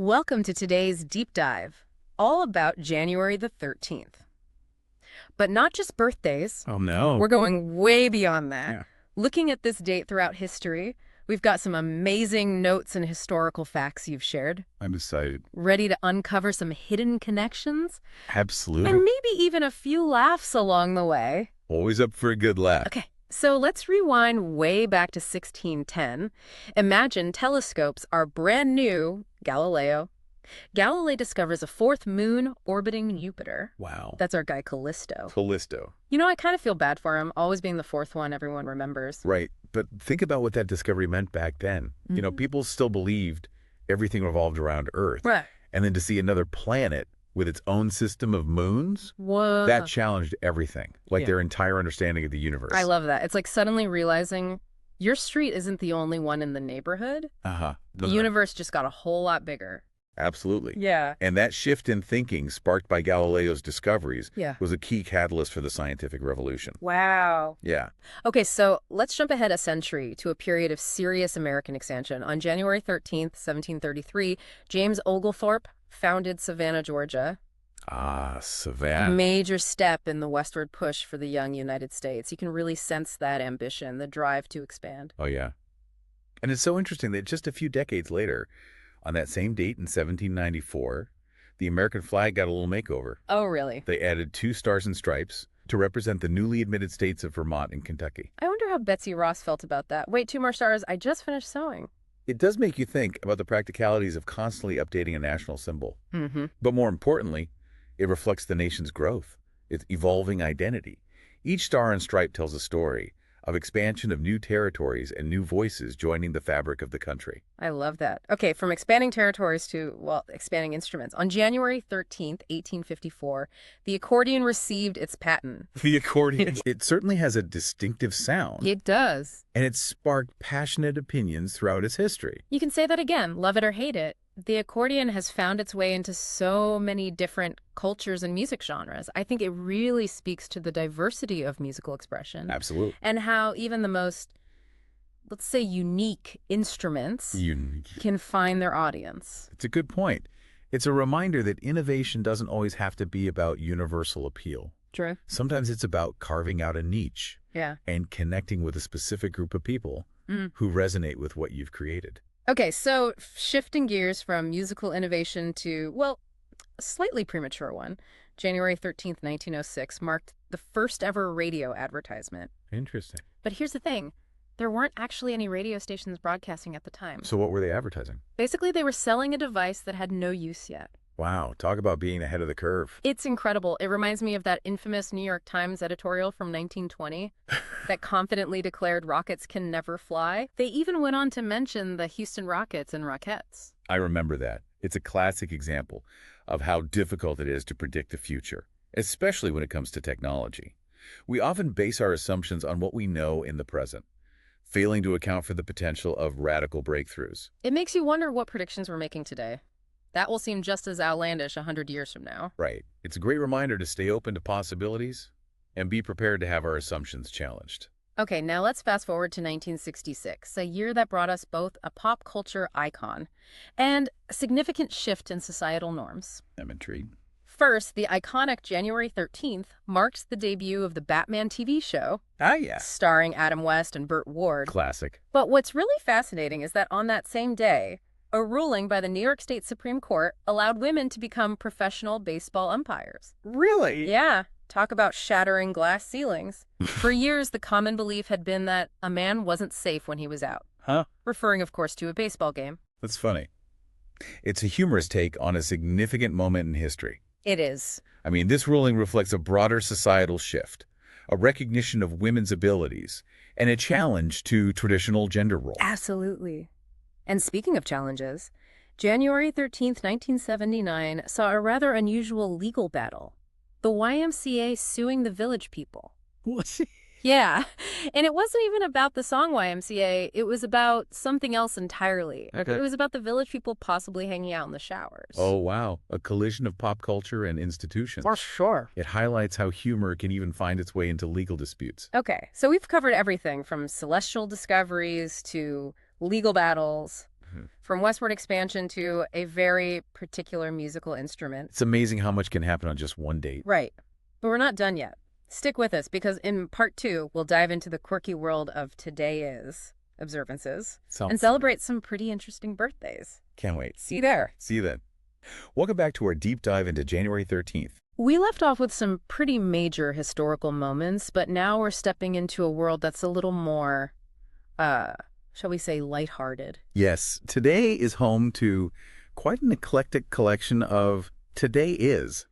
Welcome to today's deep dive, all about January the 13th. But not just birthdays. Oh, no. We're going way beyond that. Yeah. Looking at this date throughout history, we've got some amazing notes and historical facts you've shared. I'm excited. Ready to uncover some hidden connections? Absolutely. And maybe even a few laughs along the way. Always up for a good laugh. Okay, so let's rewind way back to 1610. Imagine telescopes are brand new, Galileo. Galileo discovers a fourth moon orbiting Jupiter. Wow. That's our guy Callisto. Callisto. You know, I kind of feel bad for him, always being the fourth one everyone remembers. Right. But think about what that discovery meant back then. You know, people still believed everything revolved around Earth. Right. And then to see another planet with its own system of moons, Whoa. that challenged everything, like Yeah. their entire understanding of the universe. I love that. It's like suddenly realizing your street isn't the only one in the neighborhood. Uh-huh. The universe just got a whole lot bigger. Absolutely. Yeah. And that shift in thinking sparked by Galileo's discoveries Yeah. was a key catalyst for the scientific revolution. Wow. Yeah. Okay, so let's jump ahead a century to a period of serious American expansion. On January 13th, 1733, James Oglethorpe founded Savannah, Georgia. Ah, Savannah. Major step in the westward push for the young United States. You can really sense that ambition, the drive to expand. Oh, yeah. And it's so interesting that just a few decades later, on that same date in 1794, the American flag got a little makeover. Oh, really? They added 2 stars and stripes to represent the newly admitted states of Vermont and Kentucky. I wonder how Betsy Ross felt about that. Wait, 2 more stars. I just finished sewing. It does make you think about the practicalities of constantly updating a national symbol. Mm-hmm. But more importantly, it reflects the nation's growth, its evolving identity. Each star and stripe tells a story of expansion of new territories and new voices joining the fabric of the country. I love that. Okay, from expanding territories to, well, expanding instruments. On January 13th, 1854, the accordion received its patent. The accordion. It certainly has a distinctive sound, It does. and it's sparked passionate opinions throughout its history. You can say that again, love it or hate it. The accordion has found its way into so many different cultures and music genres. I think it really speaks to the diversity of musical expression Absolutely. and how even the most, let's say, unique instruments can find their audience. It's a good point. It's a reminder that innovation doesn't always have to be about universal appeal. True. Sometimes it's about carving out a niche Yeah. and connecting with a specific group of people who resonate with what you've created. Okay, so shifting gears from musical innovation to, well, a slightly premature one. January 13th, 1906 marked the first ever radio advertisement. Interesting. But here's the thing. There weren't actually any radio stations broadcasting at the time. So what were they advertising? Basically, they were selling a device that had no use yet. Wow, talk about being ahead of the curve. It's incredible. It reminds me of that infamous New York Times editorial from 1920 that confidently declared rockets can never fly. They even went on to mention the Houston Rockets and Rockettes. I remember that. It's a classic example of how difficult it is to predict the future, especially when it comes to technology. We often base our assumptions on what we know in the present, failing to account for the potential of radical breakthroughs. It makes you wonder what predictions we're making today. That will seem just as outlandish 100 years from now. Right. It's a great reminder to stay open to possibilities and be prepared to have our assumptions challenged. Okay, now let's fast forward to 1966, a year that brought us both a pop culture icon and a significant shift in societal norms. I'm intrigued. First, the iconic January 13th marks the debut of the Batman TV show, Ah, yeah. starring Adam West and Burt Ward. Classic. But what's really fascinating is that on that same day, a ruling by the New York State Supreme Court allowed women to become professional baseball umpires. Really? Yeah, talk about shattering glass ceilings. For years, the common belief had been that a man wasn't safe when he was out, Huh? referring, of course, to a baseball game. That's funny. It's a humorous take on a significant moment in history. It is. I mean, this ruling reflects a broader societal shift, a recognition of women's abilities, and a challenge to traditional gender roles. Absolutely. And speaking of challenges, January 13th, 1979 saw a rather unusual legal battle. The YMCA suing the Village People. What? Yeah, and it wasn't even about the song YMCA. It was about something else entirely. Okay. It was about the Village People possibly hanging out in the showers. Oh, wow. A collision of pop culture and institutions. For sure. It highlights how humor can even find its way into legal disputes. Okay, so we've covered everything from celestial discoveries to legal battles. from westward expansion to a very particular musical instrument. It's amazing how much can happen on just one date. Right. But we're not done yet. Stick with us because in part 2, we'll dive into the quirky world of today is observances and celebrate some pretty interesting birthdays. Can't wait. See you there. See you then. Welcome back to our deep dive into January 13th. We left off with some pretty major historical moments, but now we're stepping into a world that's a little more, shall we say, lighthearted. Yes, today is home to quite an eclectic collection of today is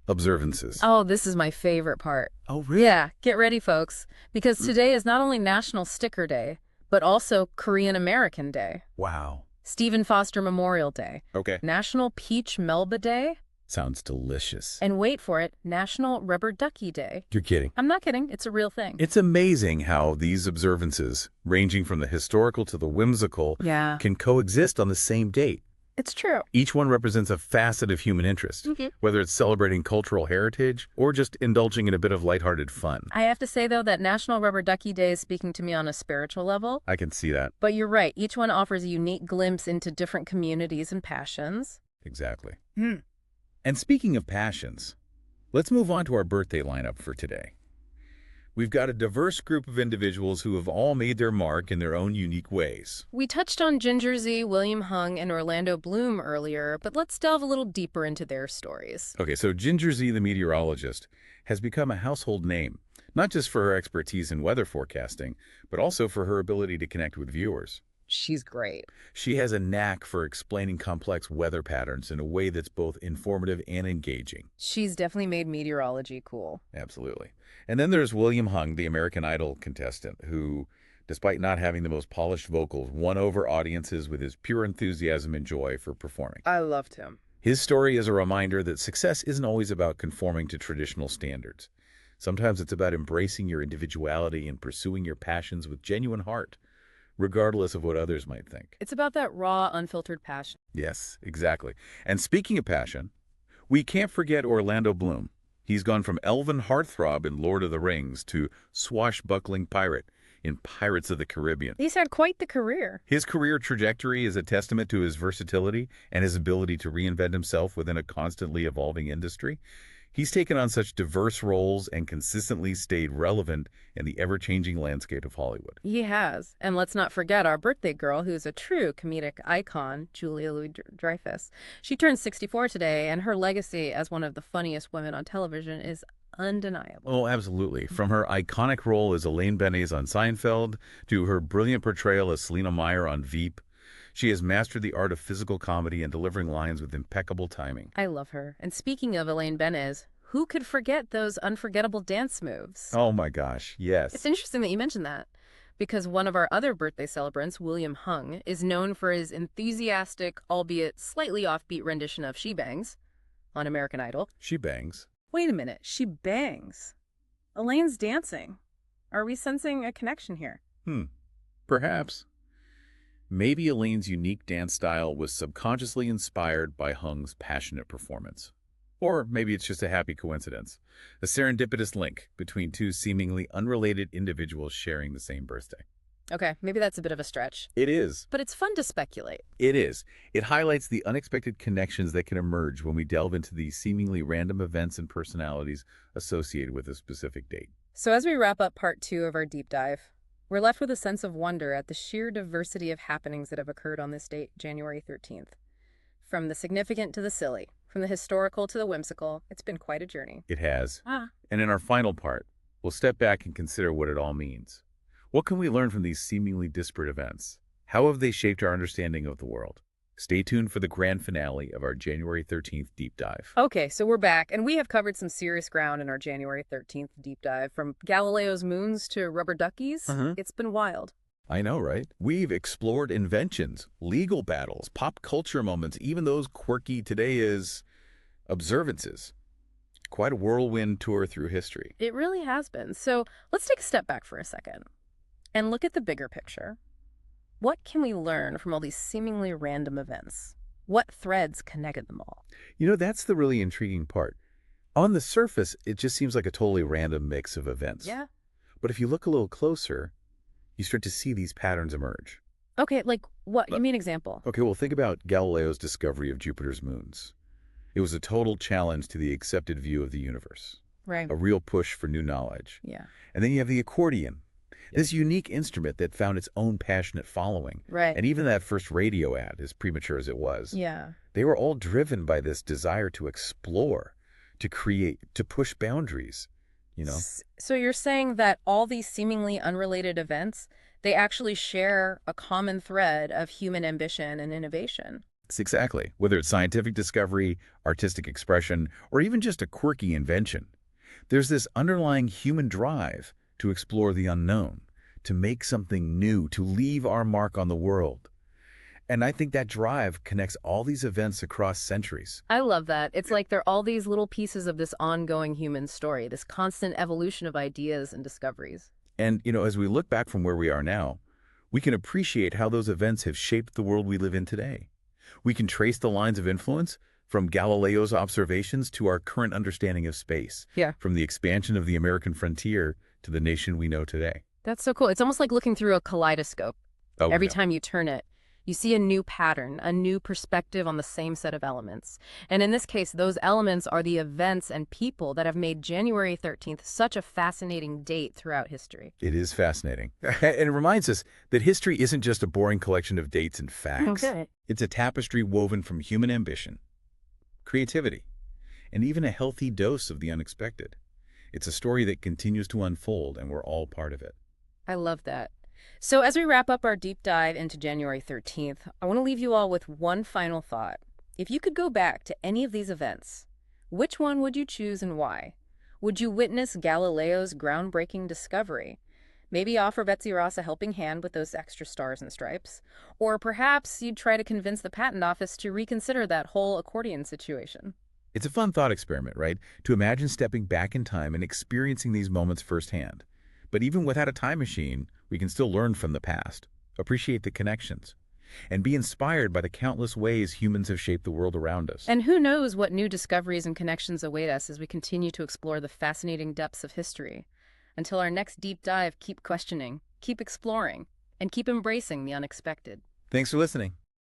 observances. Oh, this is my favorite part. Oh, really? Yeah, get ready, folks, because today is not only National Sticker Day, but also Korean American Day, Wow. Stephen Foster Memorial Day, Okay. National Peach Melba Day, Sounds delicious. and wait for it, National Rubber Ducky Day. You're kidding. I'm not kidding, it's a real thing. It's amazing how these observances, ranging from the historical to the whimsical, Yeah, can coexist on the same date. it's true. Each one represents a facet of human interest, whether it's celebrating cultural heritage or just indulging in a bit of lighthearted fun. I have to say, though, that National Rubber Ducky Day is speaking to me on a spiritual level. I can see that. But you're right, each one offers a unique glimpse into different communities and passions. Exactly. And speaking of passions, let's move on to our birthday lineup for today. We've got a diverse group of individuals who have all made their mark in their own unique ways. We touched on Ginger Z, William Hung, and Orlando Bloom earlier, but let's delve a little deeper into their stories. Okay, so Ginger Z, the meteorologist, has become a household name, not just for her expertise in weather forecasting, but also for her ability to connect with viewers. She's great. She has a knack for explaining complex weather patterns in a way that's both informative and engaging. She's definitely made meteorology cool. Absolutely. And then there's William Hung, the American Idol contestant, who, despite not having the most polished vocals, won over audiences with his pure enthusiasm and joy for performing. I loved him. His story is a reminder that success isn't always about conforming to traditional standards. Sometimes it's about embracing your individuality and pursuing your passions with genuine heart, regardless of what others might think. It's about that raw, unfiltered passion. Yes, exactly. And speaking of passion, we can't forget Orlando Bloom. He's gone from elven heartthrob in Lord of the Rings to swashbuckling pirate in Pirates of the Caribbean. He's had quite the career. His career trajectory is a testament to his versatility and his ability to reinvent himself within a constantly evolving industry. He's taken on such diverse roles and consistently stayed relevant in the ever-changing landscape of Hollywood. He has. And let's not forget our birthday girl, who's a true comedic icon, Julia Louis-Dreyfus. She turns 64 today, and her legacy as one of the funniest women on television is undeniable. Oh, absolutely. From her iconic role as Elaine Benes on Seinfeld to her brilliant portrayal as Selena Meyer on Veep, she has mastered the art of physical comedy and delivering lines with impeccable timing. I love her. And speaking of Elaine Benes, who could forget those unforgettable dance moves? Oh my gosh, yes. It's interesting that you mentioned that, because one of our other birthday celebrants, William Hung, is known for his enthusiastic, albeit slightly offbeat rendition of She Bangs on American Idol. She bangs. Wait a minute, she bangs. Elaine's dancing. Are we sensing a connection here? Perhaps. Maybe Elaine's unique dance style was subconsciously inspired by Hung's passionate performance. Or maybe it's just a happy coincidence, a serendipitous link between two seemingly unrelated individuals sharing the same birthday. Okay, maybe that's a bit of a stretch. It is. But it's fun to speculate. It is. It highlights the unexpected connections that can emerge when we delve into these seemingly random events and personalities associated with a specific date. So as we wrap up part 2 of our deep dive, we're left with a sense of wonder at the sheer diversity of happenings that have occurred on this date, January 13th. From the significant to the silly, from the historical to the whimsical, it's been quite a journey. It has. Ah. And in our final part, we'll step back and consider what it all means. What can we learn from these seemingly disparate events? How have they shaped our understanding of the world? Stay tuned for the grand finale of our January 13th deep dive. Okay, so we're back, and we have covered some serious ground in our January 13th deep dive. From Galileo's moons to rubber duckies, It's been wild. I know, right? We've explored inventions, legal battles, pop culture moments, even those quirky today is observances. Quite a whirlwind tour through history. It really has been. So let's take a step back for a second and look at the bigger picture. What can we learn from all these seemingly random events? What threads connected them all? You know, that's the really intriguing part. On the surface, it just seems like a totally random mix of events. Yeah. But if you look a little closer, you start to see these patterns emerge. Okay, like what? Uh, Give me an example. Okay, well, think about Galileo's discovery of Jupiter's moons. It was a total challenge to the accepted view of the universe, Right. a real push for new knowledge. Yeah. And then you have the accordion, this unique instrument that found its own passionate following. Right. And even that first radio ad, as premature as it was, Yeah. they were all driven by this desire to explore, to create, to push boundaries, you know? So you're saying that all these seemingly unrelated events, they actually share a common thread of human ambition and innovation. It's exactly. Whether it's scientific discovery, artistic expression, or even just a quirky invention, there's this underlying human drive to explore the unknown, to make something new, to leave our mark on the world. And I think that drive connects all these events across centuries. I love that. It's like they're all these little pieces of this ongoing human story, this constant evolution of ideas and discoveries. And, as we look back from where we are now, we can appreciate how those events have shaped the world we live in today. We can trace the lines of influence from Galileo's observations to our current understanding of space, Yeah. from the expansion of the American frontier to the nation we know today. That's so cool. It's almost like looking through a kaleidoscope. Oh, Every yeah. time you turn it, you see a new pattern, a new perspective on the same set of elements. And in this case, those elements are the events and people that have made January 13th such a fascinating date throughout history. It is fascinating. And it reminds us that history isn't just a boring collection of dates and facts. Okay. It's a tapestry woven from human ambition, creativity, and even a healthy dose of the unexpected. It's a story that continues to unfold, and we're all part of it. I love that. So as we wrap up our deep dive into January 13th, I want to leave you all with one final thought. If you could go back to any of these events, which one would you choose and why? Would you witness Galileo's groundbreaking discovery? Maybe offer Betsy Ross a helping hand with those extra stars and stripes? Or perhaps you'd try to convince the patent office to reconsider that whole accordion situation. It's a fun thought experiment, right? To imagine stepping back in time and experiencing these moments firsthand. But even without a time machine, we can still learn from the past, appreciate the connections, and be inspired by the countless ways humans have shaped the world around us. And who knows what new discoveries and connections await us as we continue to explore the fascinating depths of history. Until our next deep dive, keep questioning, keep exploring, and keep embracing the unexpected. Thanks for listening.